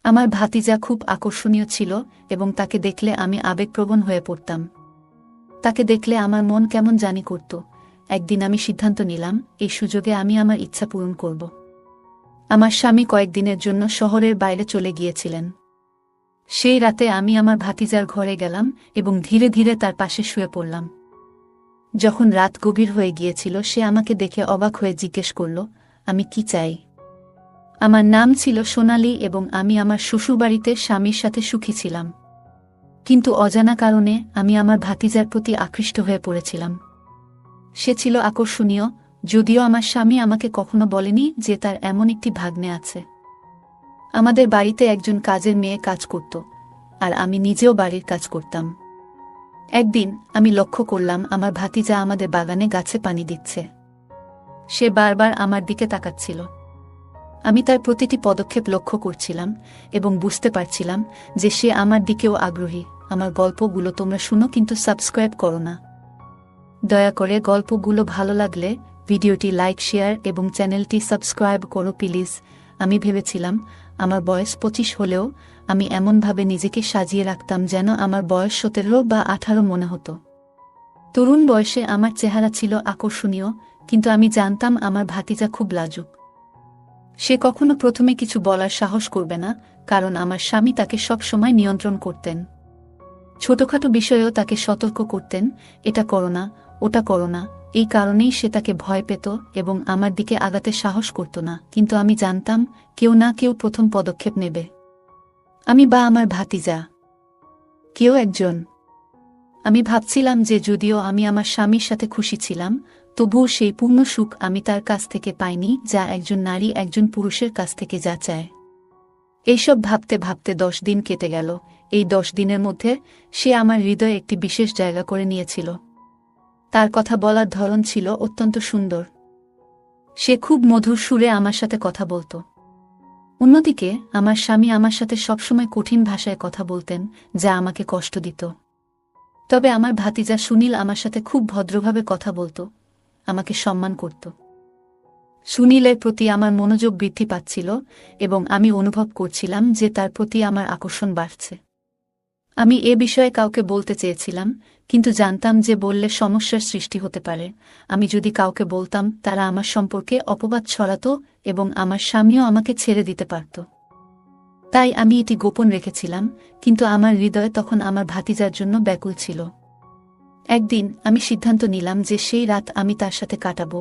আমার ভাতিজা খুব আকর্ষণীয় ছিল এবং তাকে দেখলে আমি আবেগপ্রবণ হয়ে পড়তাম। তাকে দেখলে আমার মন কেমন জানি করত। একদিন আমি সিদ্ধান্ত নিলাম, এই সুযোগে আমি আমার ইচ্ছা পূরণ করব। আমার স্বামী কয়েকদিনের জন্য শহরের বাইরে চলে গিয়েছিলেন। সেই রাতে আমি আমার ভাতিজার ঘরে গেলাম এবং ধীরে ধীরে তার পাশে শুয়ে পড়লাম। যখন রাত গভীর হয়ে গিয়েছিল, সে আমাকে দেখে অবাক হয়ে জিজ্ঞেস করল, আমি কি চাই। আমার নাম ছিল সোনালি এবং আমি আমার শ্বশুরবাড়িতে স্বামীর সাথে সুখী ছিলাম। কিন্তু অজানা কারণে আমি আমার ভাতিজার প্রতি আকৃষ্ট হয়ে পড়েছিলাম। সে ছিল আকর্ষণীয়, যদিও আমার স্বামী আমাকে কখনো বলেনি যে তার এমন একটি ভাগ্নে আছে। আমাদের বাড়িতে একজন কাজের মেয়ে কাজ করত, আর আমি নিজেও বাড়ির কাজ করতাম। একদিন আমি লক্ষ্য করলাম আমার ভাতিজা আমাদের বাগানে গাছে পানি দিচ্ছে। সে বারবার আমার দিকে তাকাচ্ছিল। আমি তার প্রতিটি পদক্ষেপ লক্ষ্য করছিলাম এবং বুঝতে পারছিলাম যে সে আমার দিকেও আগ্রহী। আমার গল্পগুলো তোমরা শুনো, কিন্তু সাবস্ক্রাইব করো না। দয়া করে গল্পগুলো ভালো লাগলে ভিডিওটি লাইক, শেয়ার এবং চ্যানেলটি সাবস্ক্রাইব করো প্লিজ। আমি ভেবেছিলাম আমার বয়স 25 হলেও আমি এমনভাবে নিজেকে সাজিয়ে রাখতাম যেন আমার বয়স 17 বা 18 মনে হতো। তরুণ বয়সে আমার চেহারা ছিল আকর্ষণীয়, কিন্তু আমি জানতাম আমার ভাতিজা খুব লাজুক। সে কখনো প্রথমে কিছু বলার সাহস করবে না, কারণ আমার স্বামী তাকে সব সময় নিয়ন্ত্রণ করতেন। ছোটখাটো বিষয়েও তাকে সতর্ক করতেন, এটা করো না, ওটা করো না। এই কারণেই সে তাকে ভয় পেত এবং আমার দিকে আগাতে সাহস করত না। কিন্তু আমি জানতাম কেউ না কেউ প্রথম পদক্ষেপ নেবে। আমি বা আমার ভাতিজা, কেউ একজন। আমি ভাবছিলাম যে যদিও আমি আমার স্বামীর সাথে খুশি ছিলাম, তবুও সেই পূর্ণ সুখ আমি তার কাছ থেকে পাইনি, যা একজন নারী একজন পুরুষের কাছ থেকে যা চায়। এইসব ভাবতে ভাবতে 10 দিন কেটে গেল। এই 10 দিনের মধ্যে সে আমার হৃদয়ে একটি বিশেষ জায়গা করে নিয়েছিল। তার কথা বলার ধরন ছিল অত্যন্ত সুন্দর। সে খুব মধুর সুরে আমার সাথে কথা বলত। অন্যদিকে আমার স্বামী আমার সাথে সবসময় কঠিন ভাষায় কথা বলতেন, যা আমাকে কষ্ট দিত। তবে আমার ভাতিজা সুনীল আমার সাথে খুব ভদ্রভাবে কথা বলত, আমাকে সম্মান করত। সুনীলের প্রতি আমার মনোযোগ বৃদ্ধি পাচ্ছিল এবং আমি অনুভব করছিলাম যে তার প্রতি আমার আকর্ষণ বাড়ছে। আমি এ বিষয়ে কাউকে বলতে চেয়েছিলাম, কিন্তু জানতাম যে বললে সমস্যার সৃষ্টি হতে পারে। আমি যদি কাউকে বলতাম, তারা আমার সম্পর্কে অপবাদ ছড়াত এবং আমার স্বামীও আমাকে ছেড়ে দিতে পারত। তাই আমি এটি গোপন রেখেছিলাম, কিন্তু আমার হৃদয় তখন আমার ভাতিজার জন্য ব্যাকুল ছিল। একদিন আমি সিদ্ধান্ত নিলাম যে সেই রাত আমি তার সাথে কাটাবো।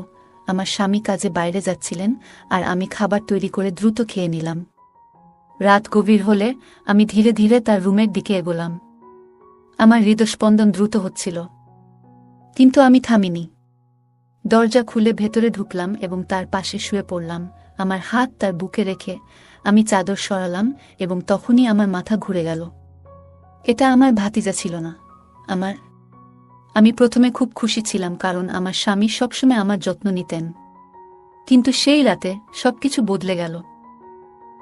আমার স্বামী কাজে বাইরে যাচ্ছিলেন আর আমি খাবার তৈরি করে দ্রুত খেয়ে নিলাম। রাত গভীর হলে আমি ধীরে ধীরে তার রুমের দিকে এগোলাম। আমার হৃদস্পন্দন দ্রুত হচ্ছিল, কিন্তু আমি থামিনি। দরজা খুলে ভেতরে ঢুকলাম এবং তার পাশে শুয়ে পড়লাম। আমার হাত তার বুকে রেখে আমি চাদর সরালাম এবং তখনই আমার মাথা ঘুরে গেল। এটা আমার ভাতিজা ছিল না, আমি প্রথমে খুব খুশি ছিলাম, কারণ আমার স্বামী সবসময় আমার যত্ন নিতেন। কিন্তু সেই রাতে সবকিছু বদলে গেল।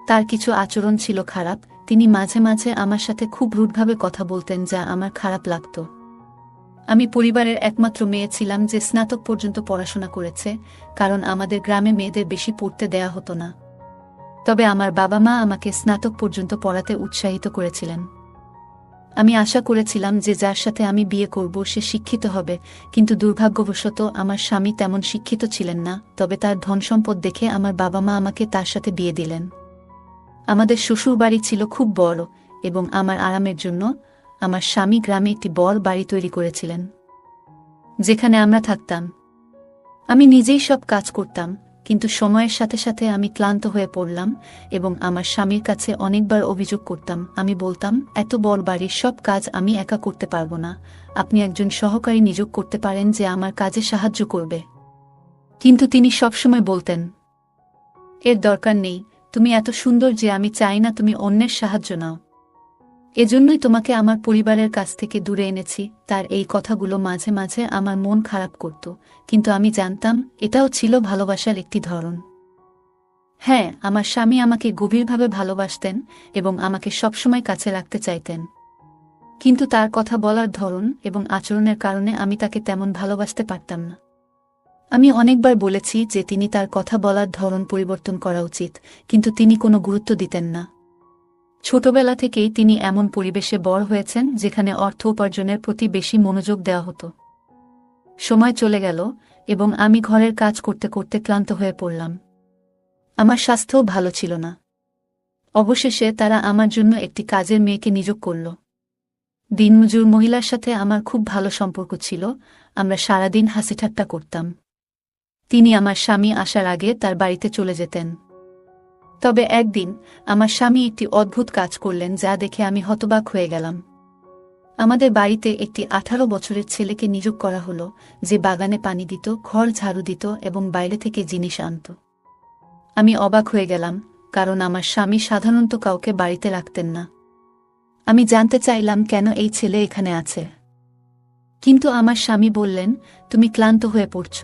তার কিছু আচরণ ছিল খারাপ। তিনি মাঝে মাঝে আমার সাথে খুব রুডভাবে কথা বলতেন, যা আমার খারাপ লাগত। আমি পরিবারের একমাত্র মেয়ে ছিলাম যে স্নাতক পর্যন্ত পড়াশোনা করেছে, কারণ আমাদের গ্রামে মেয়েদের বেশি পড়তে দেয়া হতো না। তবে আমার বাবা মা আমাকে স্নাতক পর্যন্ত পড়াতে উৎসাহিত করেছিলেন। আমি আশা করেছিলাম যে যার সাথে আমি বিয়ে করব সে শিক্ষিত হবে, কিন্তু দুর্ভাগ্যবশত আমার স্বামী তেমন শিক্ষিত ছিলেন না। তবে তার ধনসম্পদ দেখে আমার বাবা মা আমাকে তার সাথে বিয়ে দিলেন। আমাদের শ্বশুরবাড়ি ছিল খুব বড় এবং আমার আরামের জন্য আমার স্বামী গ্রামে একটি বড় বাড়ি তৈরি করেছিলেন, যেখানে আমরা থাকতাম। আমি নিজেই সব কাজ করতাম, কিন্তু সময়ের সাথে সাথে আমি ক্লান্ত হয়ে পড়লাম এবং আমার স্বামীর কাছে অনেকবার অভিযোগ করতাম। আমি বলতাম, এত বড় বাড়ির সব কাজ আমি একা করতে পারবো না, আপনি একজন সহকারী নিয়োগ করতে পারেন যে আমার কাজে সাহায্য করবে। কিন্তু তিনি সবসময় বলতেন, এর দরকার নেই, তুমি এত সুন্দর যে আমি চাই না তুমি অন্যের সাহায্য নাও। এজন্যই তোমাকে আমার পরিবারের কাছ থেকে দূরে এনেছি। তার এই কথাগুলো মাঝে মাঝে আমার মন খারাপ করত, কিন্তু আমি জানতাম এটাও ছিল ভালোবাসার একটি ধরন। হ্যাঁ, আমার স্বামী আমাকে গভীরভাবে ভালোবাসতেন এবং আমাকে সবসময় কাছে রাখতে চাইতেন। কিন্তু তার কথা বলার ধরন এবং আচরণের কারণে আমি তাকে তেমন ভালোবাসতে পারতাম না। আমি অনেকবার বলেছি যে তিনি তার কথা বলার ধরন পরিবর্তন করা উচিত, কিন্তু তিনি কোনো গুরুত্ব দিতেন না। ছোটবেলা থেকেই তিনি এমন পরিবেশে বড় হয়েছেন যেখানে অর্থ উপার্জনের প্রতি বেশি মনোযোগ দেওয়া হতো। সময় চলে গেল এবং আমি ঘরের কাজ করতে করতে ক্লান্ত হয়ে পড়লাম। আমার স্বাস্থ্যও ভালো ছিল না। অবশেষে তারা আমার জন্য একটি কাজের মেয়েকে নিয়োগ করল। দিনমজুর মহিলার সাথে আমার খুব ভালো সম্পর্ক ছিল, আমরা সারাদিন হাসিঠাট্টা করতাম। তিনি আমার স্বামী আসার আগে তার বাড়িতে চলে যেতেন। তবে একদিন আমার স্বামী একটি অদ্ভুত কাজ করলেন যা দেখে আমি হতবাক হয়ে গেলাম। আমাদের বাড়িতে একটি 18 বছরের ছেলেকে নিয়োগ করা হলো, যে বাগানে পানি দিত, ঘর ঝাড়ু দিত এবং বাইরে থেকে জিনিস আনত। আমি অবাক হয়ে গেলাম, কারণ আমার স্বামী সাধারণত কাউকে বাড়িতে রাখতেন না। আমি জানতে চাইলাম কেন এই ছেলে এখানে আছে। কিন্তু আমার স্বামী বললেন, তুমি ক্লান্ত হয়ে পড়ছ,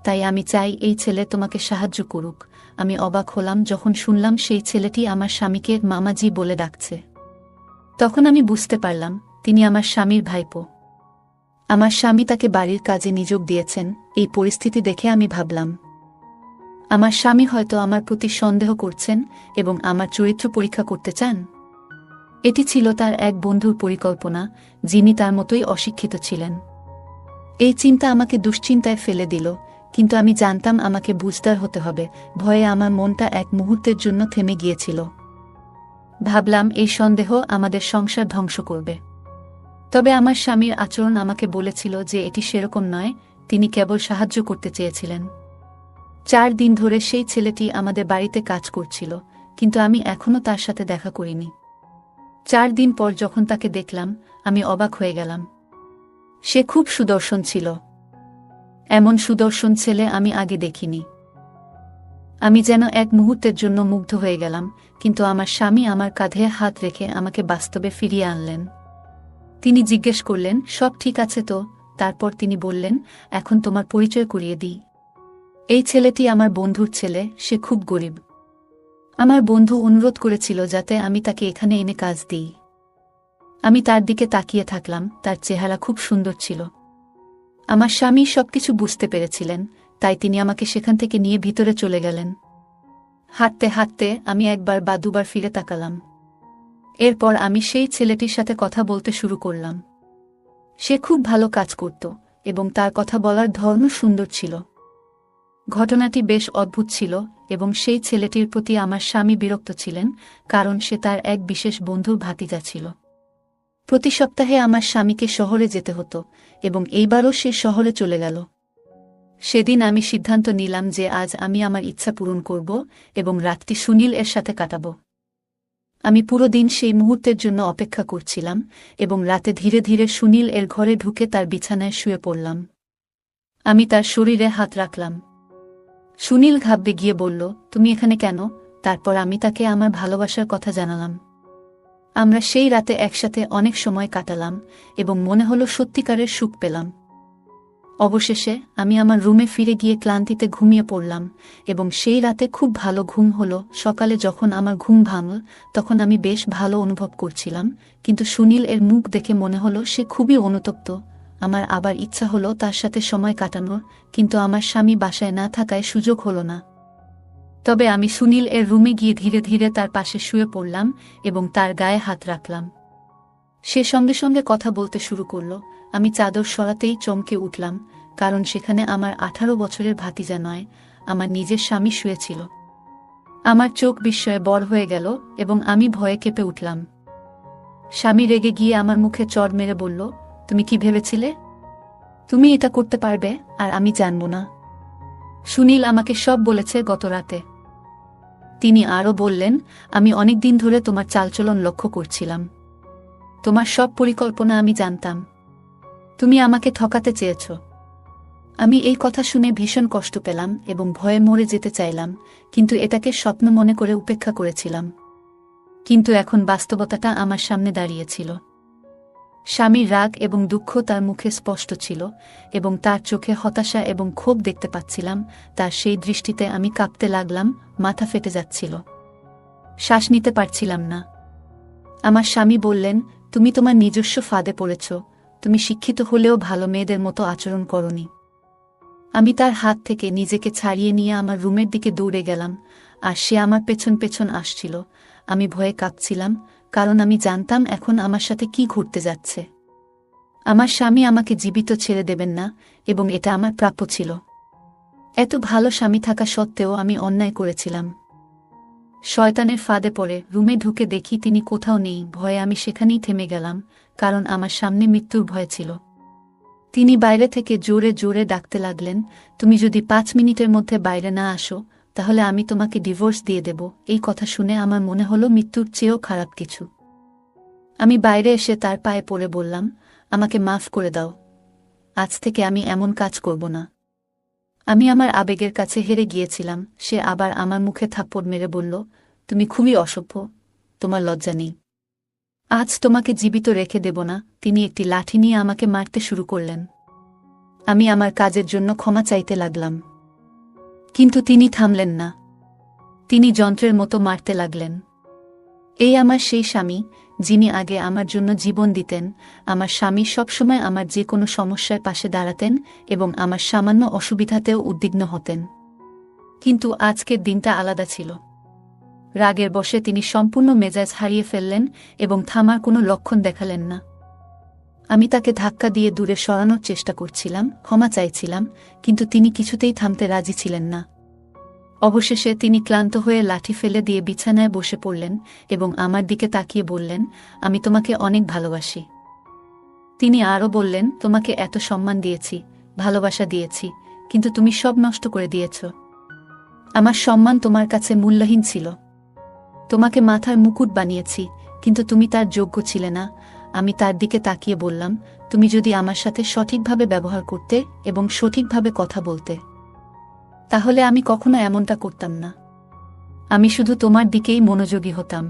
তাই আমি চাই এই ছেলে তোমাকে সাহায্য করুক। আমি অবাক হলাম যখন শুনলাম সেই ছেলেটি আমার স্বামীকে মামাজি বলে ডাকছে। তখন আমি বুঝতে পারলাম তিনি আমার স্বামীর ভাইপো। আমার স্বামী তাকে বাড়ির কাজে নিয়োগ দিয়েছেন। এই পরিস্থিতি দেখে আমি ভাবলাম, আমার স্বামী হয়তো আমার প্রতি সন্দেহ করছেন এবং আমার চরিত্র পরীক্ষা করতে চান। এটি ছিল তার এক বন্ধুর পরিকল্পনা, যিনি তার মতোই অশিক্ষিত ছিলেন। এই চিন্তা আমাকে দুশ্চিন্তায় ফেলে দিল, কিন্তু আমি জানতাম আমাকে বুঝদার হতে হবে। ভয়ে আমার মনটা এক মুহূর্তের জন্য থেমে গিয়েছিল। ভাবলাম এই সন্দেহ আমাদের সংসার ধ্বংস করবে। তবে আমার স্বামীর আচরণ আমাকে বলেছিল যে এটি সেরকম নয়, তিনি কেবল সাহায্য করতে চেয়েছিলেন। 4 দিন ধরে সেই ছেলেটি আমাদের বাড়িতে কাজ করছিল, কিন্তু আমি এখনও তার সাথে দেখা করিনি। 4 দিন পর যখন তাকে দেখলাম, আমি অবাক হয়ে গেলাম। সে খুব সুদর্শন ছিল। এমন সুদর্শন ছেলে আমি আগে দেখিনি। আমি যেন এক মুহূর্তের জন্য মুগ্ধ হয়ে গেলাম, কিন্তু আমার স্বামী আমার কাঁধে হাত রেখে আমাকে বাস্তবে ফিরিয়ে আনলেন। তিনি জিজ্ঞেস করলেন, সব ঠিক আছে তো? তারপর তিনি বললেন, এখন তোমার পরিচয় করিয়ে দিই। এই ছেলেটি আমার বন্ধুর ছেলে, সে খুব গরিব। আমার বন্ধু অনুরোধ করেছিল যাতে আমি তাকে এখানে এনে কাজ দিই। আমি তার দিকে তাকিয়ে থাকলাম, তার চেহারা খুব সুন্দর ছিল। আমার স্বামী সবকিছু বুঝতে পেরেছিলেন, তাই তিনি আমাকে সেখান থেকে নিয়ে ভিতরে চলে গেলেন। হাঁটতে হাঁটতে আমি একবার বা দুবার ফিরে তাকালাম। এরপর আমি সেই ছেলেটির সাথে কথা বলতে শুরু করলাম। সে খুব ভালো কাজ করত এবং তার কথা বলার ধরনও সুন্দর ছিল। ঘটনাটি বেশ অদ্ভুত ছিল এবং সেই ছেলেটির প্রতি আমার স্বামী বিরক্ত ছিলেন, কারণ সে তার এক বিশেষ বন্ধুর ভাতিজা ছিল। প্রতি সপ্তাহে আমার স্বামীকে শহরে যেতে হতো এবং এইবারও সে শহরে চলে গেল। সেদিন আমি সিদ্ধান্ত নিলাম যে আজ আমি আমার ইচ্ছা পূরণ করব এবং রাতটি সুনীল এর সাথে কাটাব। আমি পুরো দিন সেই মুহূর্তের জন্য অপেক্ষা করছিলাম এবং রাতে ধীরে ধীরে সুনীল এর ঘরে ঢুকে তার বিছানায় শুয়ে পড়লাম। আমি তার শরীরে হাত রাখলাম। সুনীল ঘাবড়ে গিয়ে বলল, তুমি এখানে কেন? তারপর আমি তাকে আমার ভালোবাসার কথা জানালাম। আমরা সেই রাতে একসাথে অনেক সময় কাটালাম এবং মনে হলো সত্যিকারের সুখ পেলাম। অবশেষে আমি আমার রুমে ফিরে গিয়ে ক্লান্তিতে ঘুমিয়ে পড়লাম এবং সেই রাতে খুব ভালো ঘুম হলো। সকালে যখন আমার ঘুম ভাঙল, তখন আমি বেশ ভালো অনুভব করছিলাম, কিন্তু সুনীল এর মুখ দেখে মনে হলো সে খুবই অনুতপ্ত। আমার আবার ইচ্ছা হলো তার সাথে সময় কাটানোর, কিন্তু আমার স্বামী বাসায় না থাকায় সুযোগ হলো না। তবে আমি সুনীল এর রুমে গিয়ে ধীরে ধীরে তার পাশে শুয়ে পড়লাম এবং তার গায়ে হাত রাখলাম। সে সঙ্গে সঙ্গে কথা বলতে শুরু করল। আমি চাদর সরাতেই চমকে উঠলাম, কারণ সেখানে আমার 18 বছরের ভাতিজা নয়, আমার নিজের স্বামী শুয়েছিল। আমার চোখ বিস্ময়ে বড় হয়ে গেল এবং আমি ভয়ে কেঁপে উঠলাম। স্বামী রেগে গিয়ে আমার মুখে চড় মেরে বলল, তুমি কি ভেবেছিলে তুমি এটা করতে পারবে আর আমি জানব না? সুনীল আমাকে সব বলেছে গত রাতে। তিনি আরও বললেন, আমি অনেক দিন ধরে তোমার চালচলন লক্ষ্য করছিলাম। তোমার সব পরিকল্পনা আমি জানতাম। তুমি আমাকে ঠকাতে চেয়েছ। আমি এই কথা শুনে ভীষণ কষ্ট পেলাম এবং ভয়ে মরে যেতে চাইলাম, কিন্তু এটাকে স্বপ্ন মনে করে উপেক্ষা করেছিলাম। কিন্তু এখন বাস্তবতাটা আমার সামনে দাঁড়িয়েছিল। স্বামীর রাগ এবং দুঃখ তার মুখে স্পষ্ট ছিল এবং তার চোখে হতাশা এবং ক্ষোভ দেখতে পাচ্ছিলাম। তার সেই দৃষ্টিতে আমি কাঁপতে লাগলাম, মাথা ফেটে যাচ্ছিল, শ্বাস নিতে পারছিলাম না। আমার স্বামী বললেন, তুমি তোমার নিজস্ব ফাঁদে পড়েছ, তুমি শিক্ষিত হলেও ভালো মেয়েদের মতো আচরণ করনি। আমি তার হাত থেকে নিজেকে ছাড়িয়ে নিয়ে আমার রুমের দিকে দৌড়ে গেলাম, আর সে আমার পেছন পেছন আসছিল। আমি ভয়ে কাঁপছিলাম, কারণ আমি জানতাম এখন আমার সাথে কি ঘটতে যাচ্ছে। আমার স্বামী আমাকে জীবিত ছেড়ে দেবেন না, এবং এটা আমার প্রাপ্য ছিল। এত ভালো স্বামী থাকা সত্ত্বেও আমি অন্যায় করেছিলাম। শয়তানের ফাঁদে পড়ে রুমে ঢুকে দেখি তিনি কোথাও নেই। ভয়ে আমি সেখানেই থেমে গেলাম, কারণ আমার সামনে মৃত্যুর ভয় ছিল। তিনি বাইরে থেকে জোরে জোরে ডাকতে লাগলেন, তুমি যদি 5 মিনিটের মধ্যে বাইরে না আসো, তাহলে আমি তোমাকে ডিভোর্স দিয়ে দেব। এই কথা শুনে আমার মনে হলো মৃত্যুর চেয়েও খারাপ কিছু। আমি বাইরে এসে তার পায়ে পড়ে বললাম, আমাকে মাফ করে দাও। আজ থেকে আমি এমন কাজ করব না। আমি আমার আবেগের কাছে হেরে গিয়েছিলাম। সে আবার আমার মুখে থাপ্পড় মেরে বলল, তুমি খুবই অসভ্য, তোমার লজ্জা নেই। আজ তোমাকে জীবিত রেখে দেব না। তিনি একটি লাঠি নিয়ে আমাকে মারতে শুরু করলেন। আমি আমার কাজের জন্য ক্ষমা চাইতে লাগলাম, কিন্তু তিনি থামলেন না। তিনি যন্ত্রের মতো মারতে লাগলেন। এই আমার সেই স্বামী, যিনি আগে আমার জন্য জীবন দিতেন। আমার স্বামী সবসময় আমার যে কোনো সমস্যার পাশে দাঁড়াতেন এবং আমার সামান্য অসুবিধাতেও উদ্বিগ্ন হতেন। কিন্তু আজকের দিনটা আলাদা ছিল। রাগের বশে তিনি সম্পূর্ণ মেজাজ হারিয়ে ফেললেন এবং থামার কোনো লক্ষণ দেখালেন না। আমি তাকে ধাক্কা দিয়ে দূরে সরানোর চেষ্টা করছিলাম, ক্ষমা চাইছিলাম, কিন্তু তিনি কিছুতেই থামতে রাজি ছিলেন না। অবশেষে তিনি ক্লান্ত হয়ে লাঠি ফেলে দিয়ে বিছানায় বসে পড়লেন এবং আমার দিকে তাকিয়ে বললেন, আমি তোমাকে অনেক ভালোবাসি। তিনি আরও বললেন, তোমাকে এত সম্মান দিয়েছি, ভালোবাসা দিয়েছি, কিন্তু তুমি সব নষ্ট করে দিয়েছ। আমার সম্মান তোমার কাছে মূল্যহীন ছিল। তোমাকে মাথার মুকুট বানিয়েছি, কিন্তু তুমি তার যোগ্য ছিলে না। আমি তার দিকে তাকিয়ে বললাম, তুমি যদি আমার সাথে সঠিকভাবে ব্যবহার করতে এবং সঠিকভাবে কথা বলতে, তাহলে আমি কখনো এমনটা করতাম না। আমি শুধু তোমার দিকেই মনোযোগী হতাম।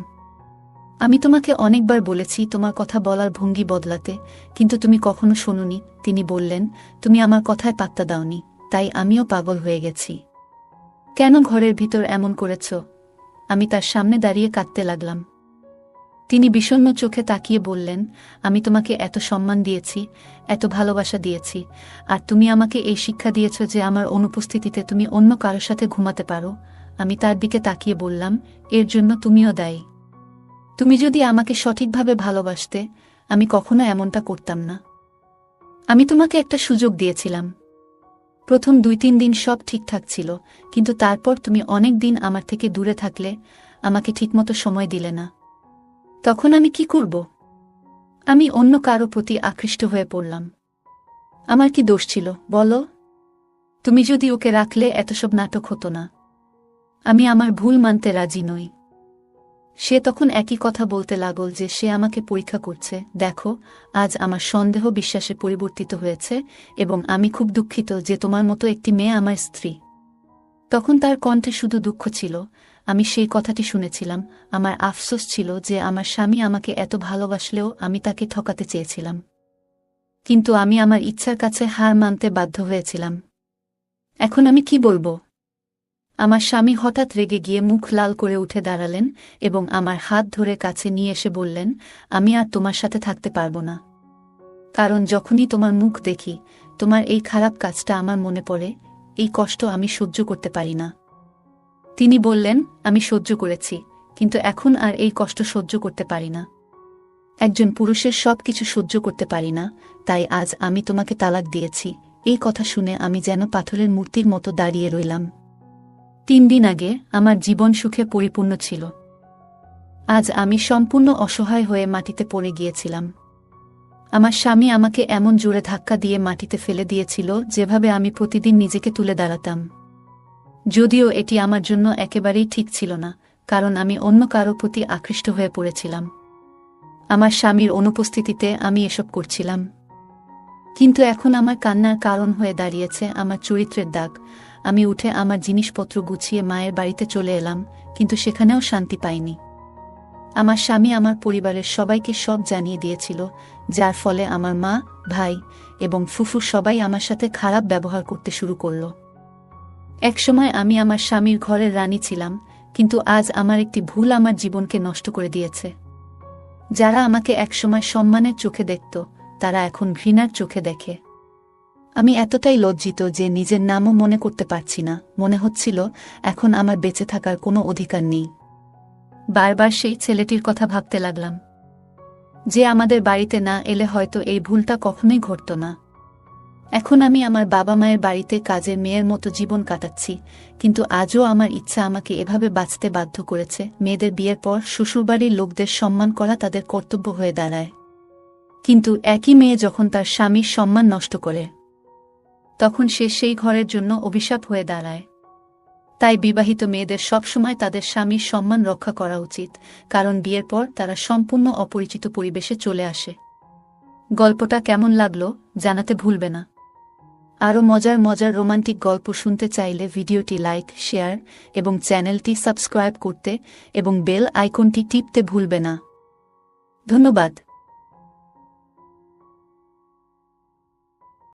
আমি তোমাকে অনেকবার বলেছি তোমার কথা বলার ভঙ্গি বদলাতে, কিন্তু তুমি কখনো শোনোনি। তিনি বললেন, তুমি আমার কথায় পাত্তা দাওনি, তাই আমিও পাগল হয়ে গেছি। কেন ঘরের ভিতর এমন করেছ? আমি তার সামনে দাঁড়িয়ে কাঁদতে লাগলাম। তিনি বিষণ্ণ চোখে তাকিয়ে বললেন, আমি তোমাকে এত সম্মান দিয়েছি, এত ভালোবাসা দিয়েছি, আর তুমি আমাকে এই শিক্ষা দিয়েছ যে আমার অনুপস্থিতিতে তুমি অন্য কারো সাথে ঘুমাতে পারো। আমি তার দিকে তাকিয়ে বললাম, এর জন্য তুমিও দায়ী। তুমি যদি আমাকে সঠিকভাবে ভালোবাসতে, আমি কখনো এমনটা করতাম না। আমি তোমাকে একটা সুযোগ দিয়েছিলাম। প্রথম 2-3 দিন সব ঠিকঠাক ছিল, কিন্তু তারপর তুমি অনেক দিন আমার থেকে দূরে থাকলে, আমাকে ঠিকমতো সময় দিলে না। তখন আমি কি করব? আমি অন্য কারো প্রতি আকৃষ্ট হয়ে পড়লাম। আমার কি দোষ ছিল বলো? তুমি যদি ওকে রাখলে এত সব নাটক হতো না। আমি আমার ভুল মানতে রাজি নই। সে তখন একই কথা বলতে লাগল যে সে আমাকে পরীক্ষা করছে। দেখো, আজ আমার সন্দেহ বিশ্বাসে পরিবর্তিত হয়েছে এবং আমি খুব দুঃখিত যে তোমার মতো একটি মেয়ে আমার স্ত্রী। তখন তার কণ্ঠে শুধু দুঃখ ছিল। আমি সেই কথাটি শুনেছিলাম। আমার আফসোস ছিল যে আমার স্বামী আমাকে এত ভালোবাসলেও আমি তাকে ঠকাতে চেয়েছিলাম। কিন্তু আমি আমার ইচ্ছার কাছে হার মানতে বাধ্য হয়েছিলাম। এখন আমি কি বলবো? আমার স্বামী হঠাৎ রেগে গিয়ে মুখ লাল করে উঠে দাঁড়ালেন এবং আমার হাত ধরে কাছে নিয়ে এসে বললেন, আমি আর তোমার সাথে থাকতে পারবো না। কারণ যখনই তোমার মুখ দেখি, তোমার এই খারাপ কাজটা আমার মনে পড়ে। এই কষ্ট আমি সহ্য করতে পারি না। তিনি বললেন, আমি সহ্য করেছি, কিন্তু এখন আর এই কষ্ট সহ্য করতে পারি না। একজন পুরুষের সব কিছু সহ্য করতে পারি না, তাই আজ আমি তোমাকে তালাক দিয়েছি। এই কথা শুনে আমি যেন পাথরের মূর্তির মতো দাঁড়িয়ে রইলাম। 3 দিন আগে আমার জীবন সুখে পরিপূর্ণ ছিল। আজ আমি সম্পূর্ণ অসহায় হয়ে মাটিতে পড়ে গিয়েছিলাম। আমার স্বামী আমাকে এমন জোরে ধাক্কা দিয়ে মাটিতে ফেলে দিয়েছিল যেভাবে আমি প্রতিদিন নিজেকে তুলে দাঁড়াতাম। যদিও এটি আমার জন্য একেবারেই ঠিক ছিল না, কারণ আমি অন্য কারো প্রতি আকৃষ্ট হয়ে পড়েছিলাম। আমার স্বামীর অনুপস্থিতিতে আমি এসব করছিলাম। কিন্তু এখন আমার কান্নার কারণ হয়ে দাঁড়িয়েছে আমার চরিত্রের দাগ। আমি উঠে আমার জিনিসপত্র গুছিয়ে মায়ের বাড়িতে চলে এলাম, কিন্তু সেখানেও শান্তি পাইনি। আমার স্বামী আমার পরিবারের সবাইকে সব জানিয়ে দিয়েছিল, যার ফলে আমার মা, ভাই এবং ফুফু সবাই আমার সাথে খারাপ ব্যবহার করতে শুরু করল। একসময় আমি আমার স্বামীর ঘরের রানী ছিলাম, কিন্তু আজ আমার একটি ভুল আমার জীবনকে নষ্ট করে দিয়েছে। যারা আমাকে একসময় সম্মানের চোখে দেখত, তারা এখন ঘৃণার চোখে দেখে। আমি এতটাই লজ্জিত যে নিজের নামও মনে করতে পারছি না। মনে হচ্ছিল এখন আমার বেঁচে থাকার কোনো অধিকার নেই। বারবার সেই ছেলেটির কথা ভাবতে লাগলাম, যে আমাদের বাড়িতে না এলে হয়তো এই ভুলটা কখনোই ঘটত না। এখন আমি আমার বাবা মায়ের বাড়িতে কাজের মেয়ের মতো জীবন কাটাচ্ছি, কিন্তু আজও আমার ইচ্ছা আমাকে এভাবে বাঁচতে বাধ্য করেছে। মেয়েদের বিয়ের পর শ্বশুরবাড়ির লোকদের সম্মান করা তাদের কর্তব্য হয়ে দাঁড়ায়, কিন্তু একই মেয়ে যখন তার স্বামীর সম্মান নষ্ট করে, তখন সে সেই ঘরের জন্য অভিশাপ হয়ে দাঁড়ায়। তাই বিবাহিত মেয়েদের সবসময় তাদের স্বামীর সম্মান রক্ষা করা উচিত, কারণ বিয়ের পর তারা সম্পূর্ণ অপরিচিত পরিবেশে চলে আসে। গল্পটা কেমন লাগলো জানাতে ভুলবে না। আরও মজার মজার রোমান্টিক গল্প শুনতে চাইলে ভিডিওটি লাইক, শেয়ার এবং চ্যানেলটি সাবস্ক্রাইব করতে এবং বেল আইকনটি টিপতে ভুলবে না। ধন্যবাদ।